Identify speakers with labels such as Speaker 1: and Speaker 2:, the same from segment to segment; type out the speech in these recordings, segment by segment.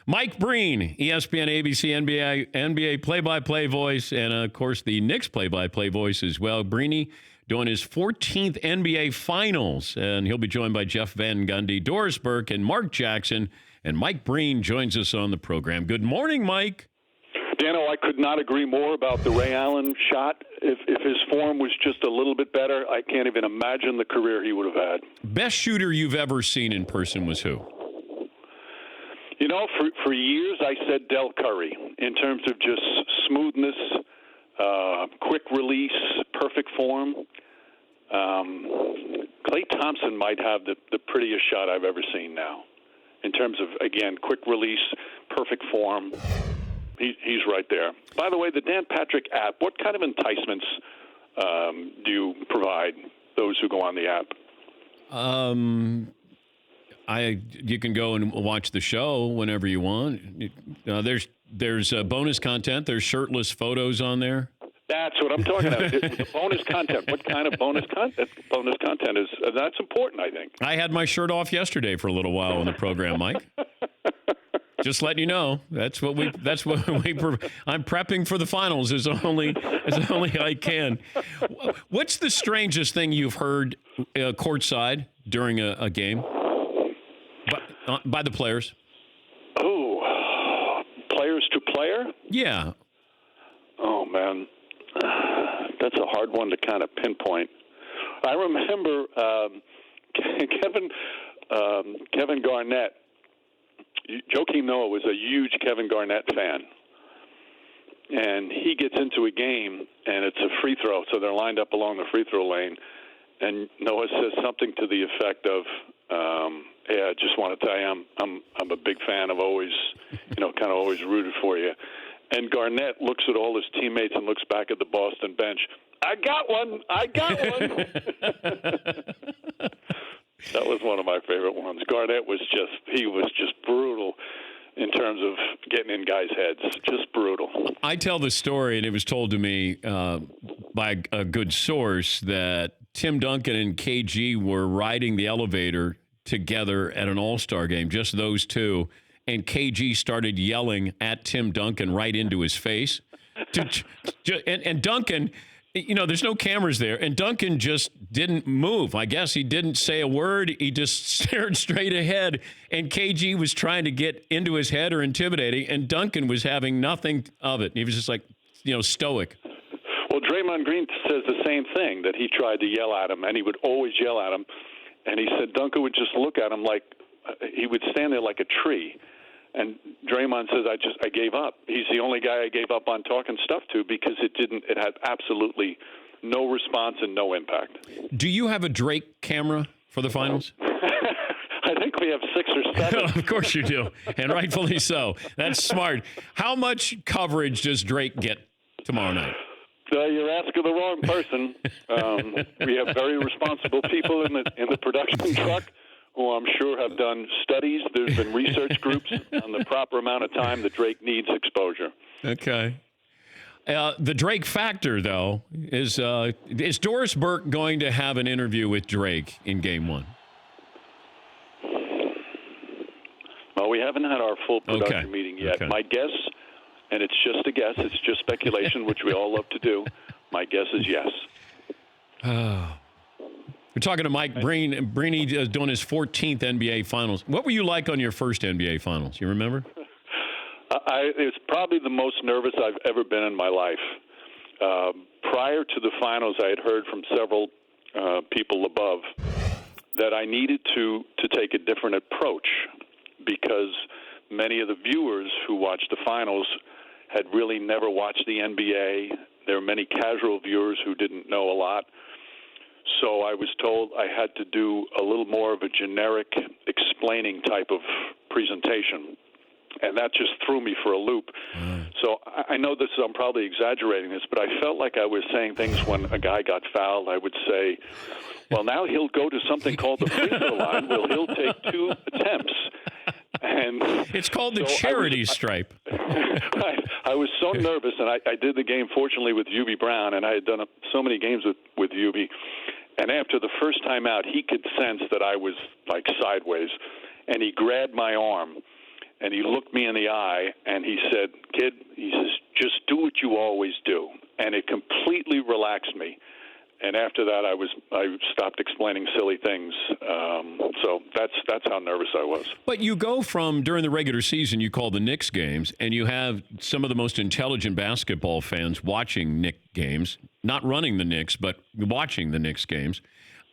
Speaker 1: Mike Breen, ESPN, ABC, NBA play-by-play voice, and, of course, the Knicks play-by-play voice as well. Breeny doing his 14th NBA Finals, and he'll be joined by Jeff Van Gundy, Doris Burke, and Mark Jackson. And Mike Breen joins us on the program. Good morning, Mike.
Speaker 2: Dano, I could not agree more about the Ray Allen shot. If his form was just a little bit better, I can't even imagine the career he would have had.
Speaker 1: Best shooter you've ever seen in person was who?
Speaker 2: You know, for years I said Del Curry in terms of just smoothness, quick release, perfect form. Klay Thompson might have the prettiest shot I've ever seen now in terms of, again, quick release, perfect form. He's right there. By the way, the Dan Patrick app, what kind of enticements do you provide those who go on the app?
Speaker 1: You can go and watch the show whenever you want. There's bonus content. There's shirtless photos on there.
Speaker 2: That's what I'm talking about. The bonus content. What kind of bonus content? Bonus content is that's important, I think.
Speaker 1: I had my shirt off yesterday for a little while on the program, Mike. Just letting you know, I'm prepping for the finals as only I can. What's the strangest thing you've heard courtside during a game by the players?
Speaker 2: Oh, players to player?
Speaker 1: Yeah.
Speaker 2: Oh man, that's a hard one to kind of pinpoint. I remember Kevin Garnett. Joakim Noah was a huge Kevin Garnett fan, and he gets into a game, and it's a free throw, so they're lined up along the free throw lane, and Noah says something to the effect of, "Hey, I just want to tell you, I'm a big fan. I've always, kind of always rooted for you." And Garnett looks at all his teammates and looks back at the Boston bench. I got one. That was one of my favorite ones. Garnett was just brutal in terms of getting in guys' heads. Just brutal.
Speaker 1: I tell the story, and it was told to me by a good source, that Tim Duncan and KG were riding the elevator together at an All-Star game, just those two, and KG started yelling at Tim Duncan right into his face. And Duncan... there's no cameras there, and Duncan just didn't move. I guess he didn't say a word. He just stared straight ahead, and KG was trying to get into his head or intimidating, and Duncan was having nothing of it. He was just like, stoic.
Speaker 2: Well, Draymond Green says the same thing, that he tried to yell at him, and he would always yell at him, and he said Duncan would just look at him like he would stand there like a tree. And Draymond says, I gave up. He's the only guy I gave up on talking stuff to because it had absolutely no response and no impact.
Speaker 1: Do you have a Drake camera for the finals?
Speaker 2: I think we have 6 or 7.
Speaker 1: Of course you do, and rightfully so. That's smart. How much coverage does Drake get tomorrow night?
Speaker 2: You're asking the wrong person. We have very responsible people in the production truck, who I'm sure have done studies. There's been research groups on the proper amount of time that Drake needs exposure.
Speaker 1: Okay. The Drake factor, though, is Doris Burke going to have an interview with Drake in Game 1?
Speaker 2: Well, we haven't had our full production meeting yet. Okay. My guess, and it's just a guess, it's just speculation, which we all love to do, my guess is yes.
Speaker 1: We're talking to Mike Breen. Breeny is doing his 14th NBA Finals. What were you like on your first NBA Finals? You remember?
Speaker 2: It's probably the most nervous I've ever been in my life. Prior to the finals, I had heard from several people above that I needed to take a different approach because many of the viewers who watched the finals had really never watched the NBA. There were many casual viewers who didn't know a lot. So I was told I had to do a little more of a generic explaining type of presentation. And that just threw me for a loop. So I know I'm probably exaggerating this, but I felt like I was saying things when a guy got fouled. I would say, well, now he'll go to something called the free throw line where he'll take 2 attempts. And
Speaker 1: it's called the charity stripe.
Speaker 2: I was so nervous, and I did the game, fortunately, with Hubie Brown, and I had done so many games with Hubie. And after the first time out, he could sense that I was, like, sideways, and he grabbed my arm. And he looked me in the eye, and he said, "Kid," he says, "just do what you always do." And it completely relaxed me. And after that, I stopped explaining silly things. So that's how nervous I was.
Speaker 1: But you go from, during the regular season, you call the Knicks games, and you have some of the most intelligent basketball fans watching Knicks games, not running the Knicks, but watching the Knicks games.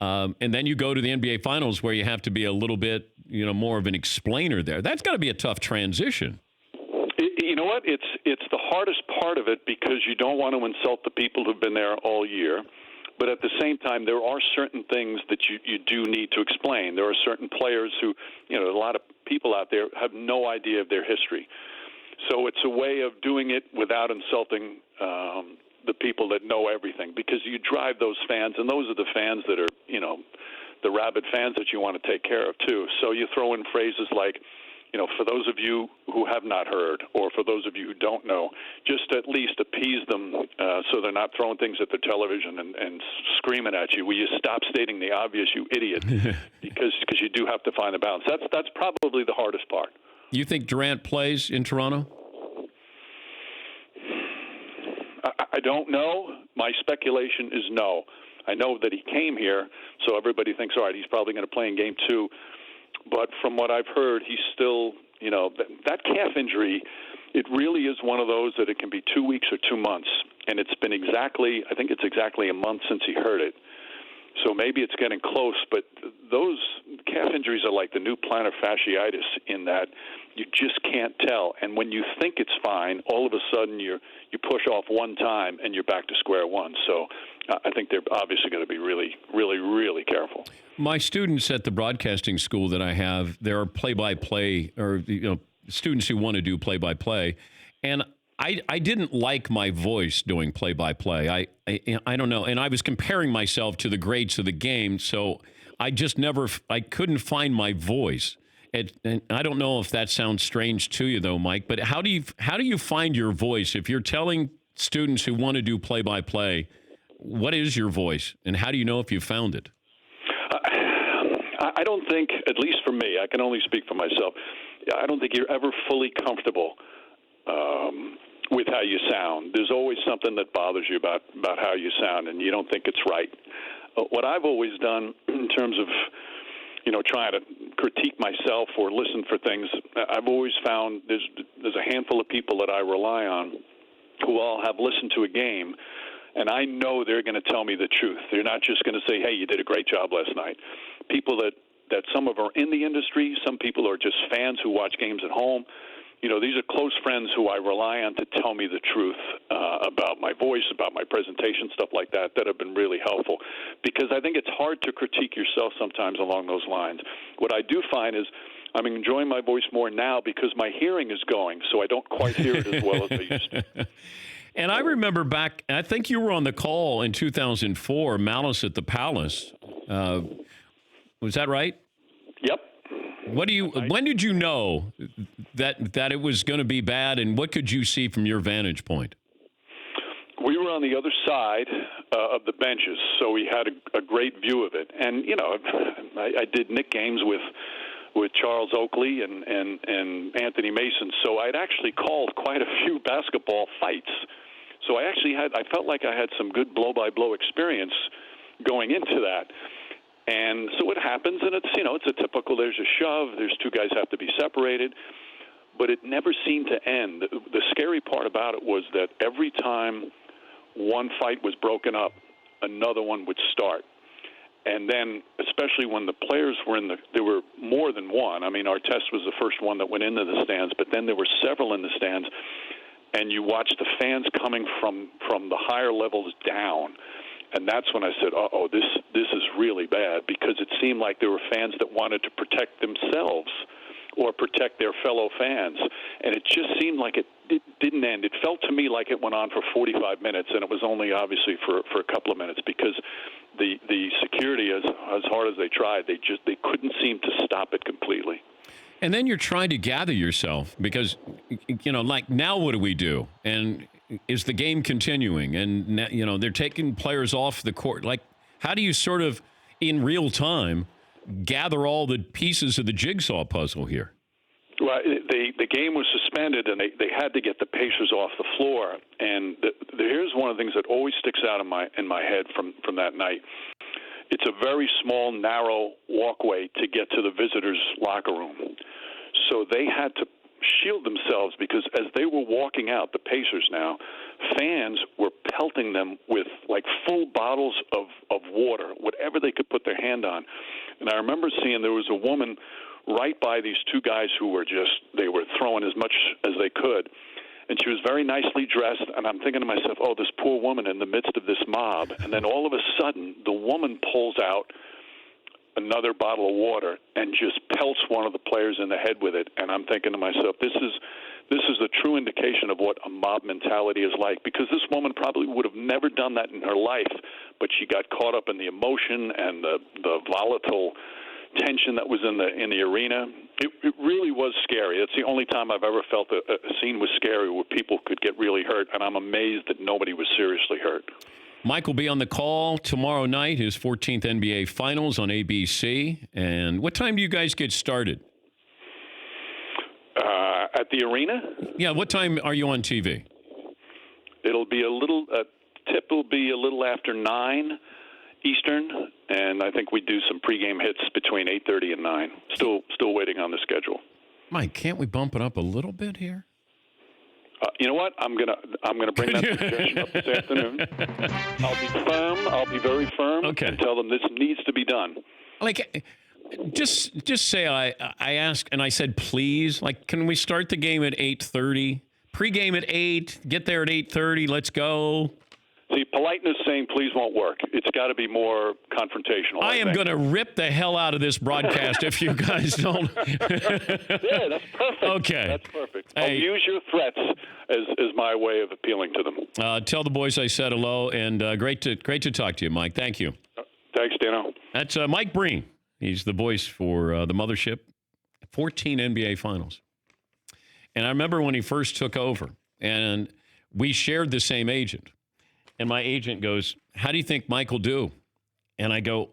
Speaker 1: And then you go to the NBA Finals, where you have to be a little bit, more of an explainer there. That's got to be a tough transition.
Speaker 2: You know what? It's the hardest part of it, because you don't want to insult the people who've been there all year. But at the same time, there are certain things that you do need to explain. There are certain players who, a lot of people out there have no idea of their history. So it's a way of doing it without insulting the people that know everything, because you drive those fans, and those are the fans that are, the rabid fans that you want to take care of too. So you throw in phrases like, for those of you who have not heard, or for those of you who don't know, just at least appease them so they're not throwing things at the television and screaming at you. Will you stop stating the obvious, you idiot? because you do have to find the balance. That's probably the hardest part.
Speaker 1: You think Durant plays in Toronto?
Speaker 2: I don't know. My speculation is no. I know that he came here, so everybody thinks, all right, he's probably going to play in Game 2. But from what I've heard, he's still, that calf injury, it really is one of those that it can be 2 weeks or 2 months. And it's been I think it's exactly a month since he hurt it. So maybe it's getting close, but those calf injuries are like the new plantar fasciitis, in that you just can't tell. And when you think it's fine, all of a sudden you push off one time and you're back to square one. So I think they're obviously going to be really, really, really careful.
Speaker 1: My students at the broadcasting school that I have, there are play-by-play, or students who want to do play-by-play, and I didn't like my voice doing play-by-play. I don't know, and I was comparing myself to the greats of the game, so I couldn't find my voice. And I don't know if that sounds strange to you, though, Mike, but how do you find your voice if you're telling students who want to do play-by-play, what is your voice, and how do you know if you found it?
Speaker 2: I don't think, at least for me, I can only speak for myself, I don't think you're ever fully comfortable with how you sound. There's always something that bothers you about how you sound, and you don't think it's right. What I've always done in terms of, trying to critique myself or listen for things, I've always found there's a handful of people that I rely on who all have listened to a game, and I know they're going to tell me the truth. They're not just going to say, hey, you did a great job last night. People that some of are in the industry, some people are just fans who watch games at home. These are close friends who I rely on to tell me the truth about my voice, about my presentation, stuff like that have been really helpful. Because I think it's hard to critique yourself sometimes along those lines. What I do find is I'm enjoying my voice more now because my hearing is going, so I don't quite hear it as well as I used to.
Speaker 1: And I remember back, I think you were on the call in 2004, Malice at the Palace. Was that right?
Speaker 2: Yep.
Speaker 1: When did you know that it was going to be bad, and what could you see from your vantage point?
Speaker 2: We were on the other side of the benches, so we had a great view of it. And I did Knick games with Charles Oakley and Anthony Mason, so I'd actually called quite a few basketball fights. So I felt like I had some good blow-by-blow experience going into that. And so it happens, and it's a typical, there's a shove, there's two guys have to be separated, but it never seemed to end. The scary part about it was that every time one fight was broken up, another one would start. And then, especially when the players were there were more than one. I mean, Artest was the first one that went into the stands, but then there were several in the stands, and you watched the fans coming from the higher levels down. And that's when I said, this is really bad, because it seemed like there were fans that wanted to protect themselves or protect their fellow fans. And it just seemed like it didn't end. It felt to me like it went on for 45 minutes, and it was only obviously for a couple of minutes, because the security, as hard as they tried, they couldn't seem to stop it completely.
Speaker 1: And then you're trying to gather yourself because, like, now what do we do? And is the game continuing? And, they're taking players off the court. Like, how do you sort of, in real time, gather all the pieces of the jigsaw puzzle here?
Speaker 2: Right. The game was suspended, and they had to get the Pacers off the floor. And here's one of the things that always sticks out in my head from that night. It's a very small, narrow walkway to get to the visitors' locker room. So they had to shield themselves because as they were walking out, the Pacers now, fans were pelting them with like full bottles of water, whatever they could put their hand on. And I remember seeing there was a woman right by these two guys who were they were throwing as much as they could. And she was very nicely dressed, and I'm thinking to myself, oh, this poor woman in the midst of this mob. And then all of a sudden, the woman pulls out another bottle of water and just pelts one of the players in the head with it. And I'm thinking to myself, this is the true indication of what a mob mentality is like, because this woman probably would have never done that in her life, but she got caught up in the emotion and the volatile tension that was in the arena. It really was scary. It's the only time I've ever felt a scene was scary where people could get really hurt, and I'm amazed that nobody was seriously hurt.
Speaker 1: Mike will be on the call tomorrow night, his 14th NBA Finals on ABC. And what time do you guys get started?
Speaker 2: At the arena?
Speaker 1: Yeah, what time are you on TV?
Speaker 2: It'll be tip will be a little after 9 Eastern, and I think we do some pregame hits between 8:30 and 9. Still waiting on the schedule.
Speaker 1: Mike, can't we bump it up a little bit here?
Speaker 2: You know what? I'm gonna bring that suggestion up this afternoon. I'll be very firm,
Speaker 1: okay,
Speaker 2: and tell them this needs to be done.
Speaker 1: Like, just say I asked and I said please. Like, can we start the game at 8:30? Pregame at 8. Get there at 8:30. Let's go.
Speaker 2: See, politeness saying please won't work. It's got to be more confrontational.
Speaker 1: I am going to rip the hell out of this broadcast if you guys don't.
Speaker 2: Yeah, that's perfect.
Speaker 1: Okay.
Speaker 2: That's perfect.
Speaker 1: Hey.
Speaker 2: I'll use your threats as my way of appealing to them.
Speaker 1: Tell the boys I said hello, and great to talk to you, Mike. Thank you.
Speaker 2: Thanks, Dano.
Speaker 1: That's Mike Breen. He's the voice for the Mothership. 14 NBA Finals. And I remember when he first took over, and we shared the same agent. And my agent goes, how do you think Mike will do? And I go,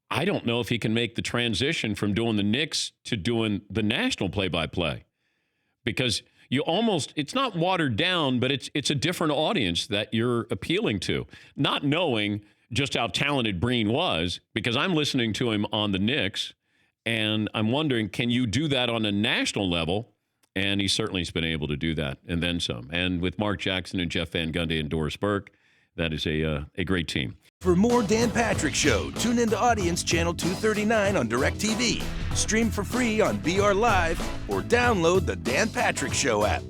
Speaker 1: I don't know if he can make the transition from doing the Knicks to doing the national play-by-play. Because it's not watered down, but it's a different audience that you're appealing to. Not knowing just how talented Breen was, because I'm listening to him on the Knicks, and I'm wondering, can you do that on a national level? And he certainly has been able to do that, and then some. And with Mark Jackson and Jeff Van Gundy and Doris Burke, that is a great team.
Speaker 3: For more Dan Patrick Show, tune into Audience Channel 239 on DirecTV. Stream for free on BR Live or download the Dan Patrick Show app.